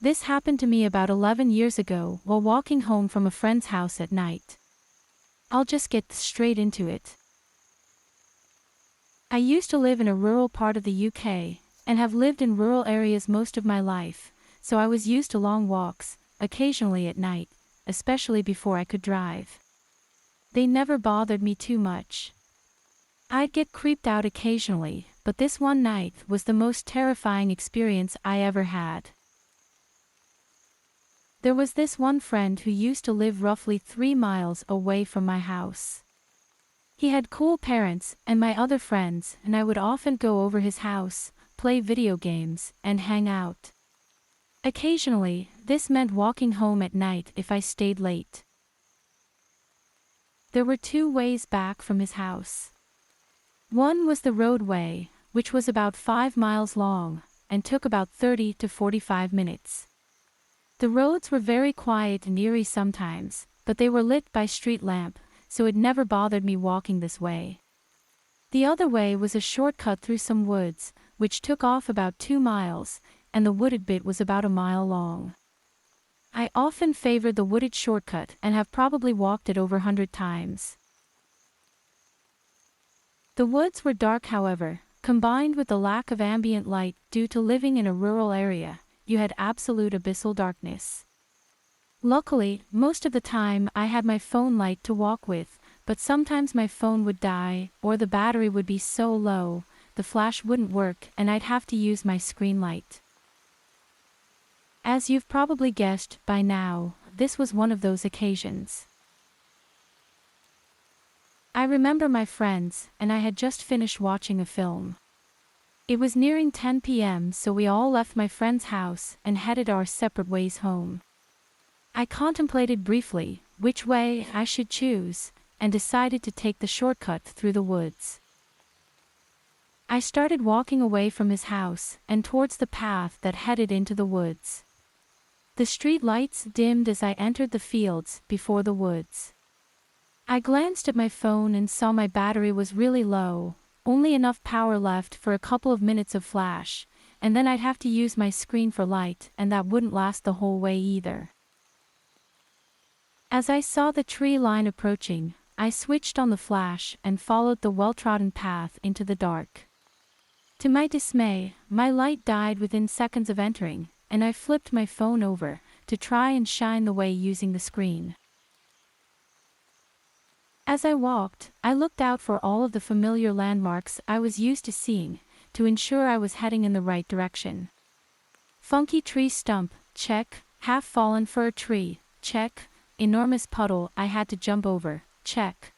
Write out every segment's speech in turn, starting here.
This happened to me about 11 years ago while walking home from a friend's house at night. I'll just get straight into it. I used to live in a rural part of the UK, and have lived in rural areas most of my life, so I was used to long walks, occasionally at night, especially before I could drive. They never bothered me too much. I'd get creeped out occasionally, but this one night was the most terrifying experience I ever had. There was this one friend who used to live roughly 3 miles away from my house. He had cool parents and my other friends, and I would often go over his house, play video games, and hang out. Occasionally, this meant walking home at night if I stayed late. There were 2 ways back from his house. One was the roadway, which was about 5 miles long, and took about 30 to 45 minutes. The roads were very quiet and eerie sometimes, but they were lit by street lamp, so it never bothered me walking this way. The other way was a shortcut through some woods, which took off about 2 miles, and the wooded bit was about a mile long. I often favored the wooded shortcut and have probably walked it over 100 times. The woods were dark, however, combined with the lack of ambient light due to living in a rural area. You had absolute abyssal darkness. Luckily, most of the time I had my phone light to walk with, but sometimes my phone would die, or the battery would be so low, the flash wouldn't work and I'd have to use my screen light. As you've probably guessed by now, this was one of those occasions. I remember my friends, and I had just finished watching a film. It was nearing 10 p.m., so we all left my friend's house and headed our separate ways home. I contemplated briefly which way I should choose, and decided to take the shortcut through the woods. I started walking away from his house and towards the path that headed into the woods. The street lights dimmed as I entered the fields before the woods. I glanced at my phone and saw my battery was really low, only enough power left for a couple of minutes of flash, and then I'd have to use my screen for light, and that wouldn't last the whole way either. As I saw the tree line approaching, I switched on the flash and followed the well-trodden path into the dark. To my dismay, my light died within seconds of entering, and I flipped my phone over to try and shine the way using the screen. As I walked, I looked out for all of the familiar landmarks I was used to seeing, to ensure I was heading in the right direction. Funky tree stump, check. Half-fallen fir tree, check. Enormous puddle I had to jump over, check.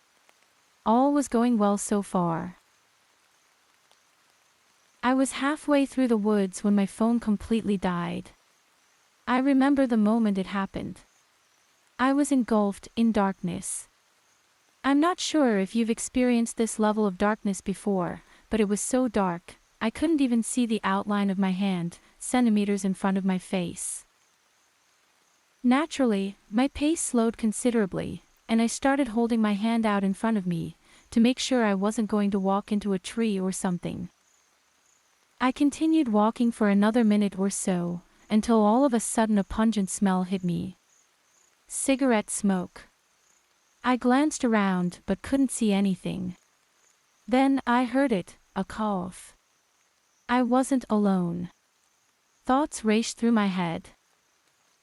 All was going well so far. I was halfway through the woods when my phone completely died. I remember the moment it happened. I was engulfed in darkness. I'm not sure if you've experienced this level of darkness before, but it was so dark, I couldn't even see the outline of my hand, centimeters in front of my face. Naturally, my pace slowed considerably, and I started holding my hand out in front of me, to make sure I wasn't going to walk into a tree or something. I continued walking for another minute or so, until all of a sudden a pungent smell hit me. Cigarette smoke. I glanced around but couldn't see anything. Then I heard it, a cough. I wasn't alone. Thoughts raced through my head.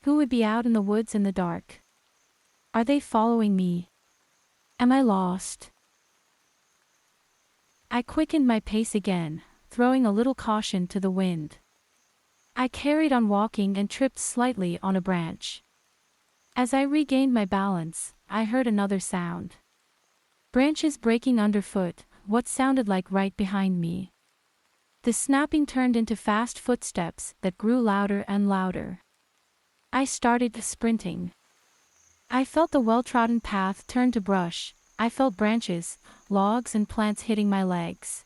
Who would be out in the woods in the dark? Are they following me? Am I lost? I quickened my pace again, throwing a little caution to the wind. I carried on walking and tripped slightly on a branch. As I regained my balance, I heard another sound. Branches breaking underfoot, what sounded like right behind me. The snapping turned into fast footsteps that grew louder and louder. I started sprinting. I felt the well-trodden path turn to brush. I felt branches, logs and plants hitting my legs.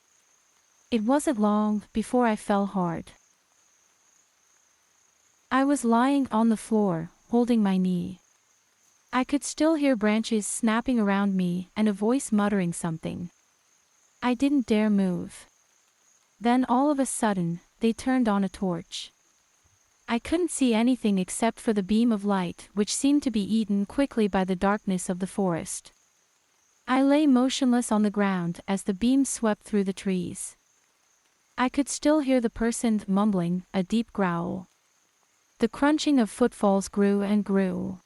It wasn't long before I fell hard. I was lying on the floor, holding my knee. I could still hear branches snapping around me and a voice muttering something. I didn't dare move. Then all of a sudden, they turned on a torch. I couldn't see anything except for the beam of light which seemed to be eaten quickly by the darkness of the forest. I lay motionless on the ground as the beam swept through the trees. I could still hear the person mumbling a deep growl. The crunching of footfalls grew and grew.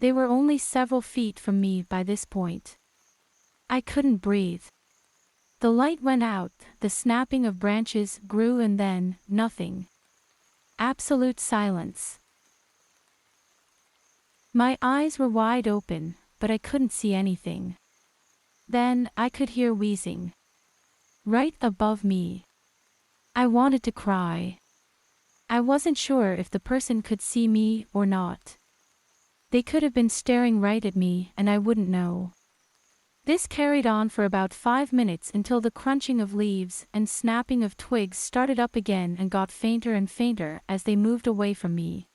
They were only several feet from me by this point. I couldn't breathe. The light went out, the snapping of branches grew, and then, nothing. Absolute silence. My eyes were wide open, but I couldn't see anything. Then, I could hear wheezing. Right above me. I wanted to cry. I wasn't sure if the person could see me or not. They could have been staring right at me and I wouldn't know. This carried on for about 5 minutes until the crunching of leaves and snapping of twigs started up again and got fainter and fainter as they moved away from me.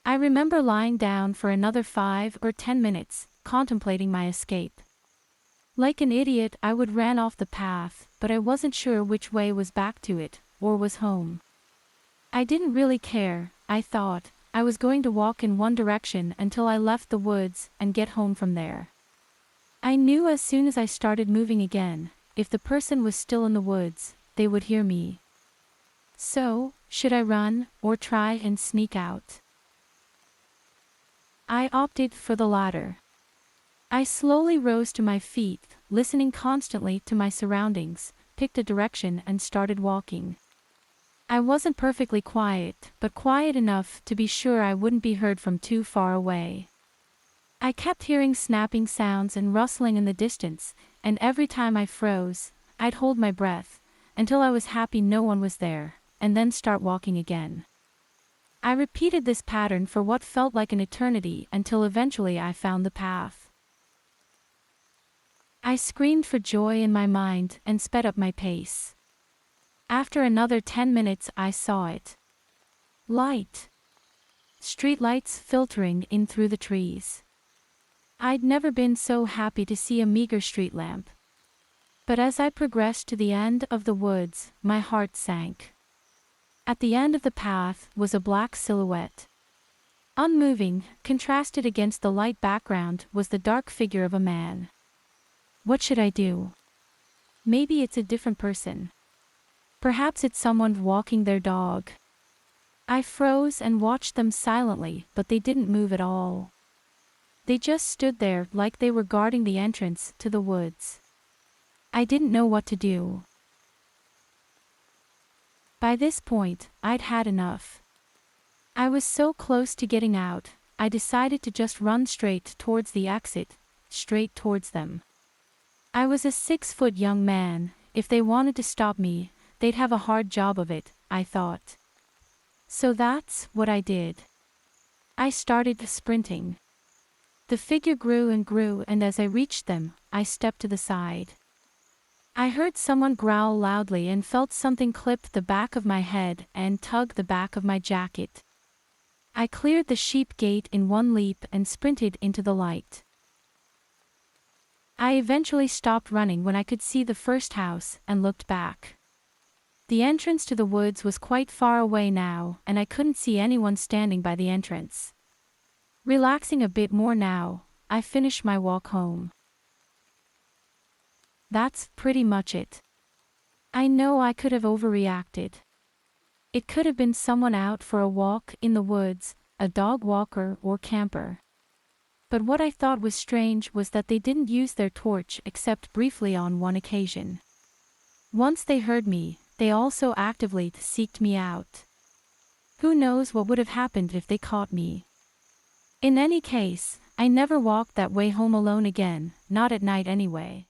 I remember lying down for another 5 or 10 minutes, contemplating my escape. Like an idiot, I would ran off the path, but I wasn't sure which way was back to it, or was home. I didn't really care, I thought. I was going to walk in one direction until I left the woods and get home from there. I knew as soon as I started moving again, if the person was still in the woods, they would hear me. So, should I run, or try and sneak out? I opted for the latter. I slowly rose to my feet, listening constantly to my surroundings, picked a direction and started walking. I wasn't perfectly quiet, but quiet enough to be sure I wouldn't be heard from too far away. I kept hearing snapping sounds and rustling in the distance, and every time I froze, I'd hold my breath, until I was happy no one was there, and then start walking again. I repeated this pattern for what felt like an eternity until eventually I found the path. I screamed for joy in my mind and sped up my pace. After another 10 minutes I saw it. Light. Street lights filtering in through the trees. I'd never been so happy to see a meager street lamp. But as I progressed to the end of the woods, my heart sank. At the end of the path was a black silhouette. Unmoving, contrasted against the light background, was the dark figure of a man. What should I do? Maybe it's a different person. Perhaps it's someone walking their dog. I froze and watched them silently, but they didn't move at all. They just stood there like they were guarding the entrance to the woods. I didn't know what to do. By this point, I'd had enough. I was so close to getting out, I decided to just run straight towards the exit, straight towards them. I was a 6-foot young man. If they wanted to stop me, they'd have a hard job of it, I thought. So that's what I did. I started sprinting. The figure grew and grew, and as I reached them, I stepped to the side. I heard someone growl loudly and felt something clip the back of my head and tug the back of my jacket. I cleared the sheep gate in one leap and sprinted into the light. I eventually stopped running when I could see the first house and looked back. The entrance to the woods was quite far away now, and I couldn't see anyone standing by the entrance. Relaxing a bit more now, I finished my walk home. That's pretty much it. I know I could have overreacted. It could have been someone out for a walk in the woods, a dog walker or camper. But what I thought was strange was that they didn't use their torch except briefly on one occasion. Once they heard me, they also actively seeked me out. Who knows what would have happened if they caught me? In any case, I never walked that way home alone again, not at night anyway.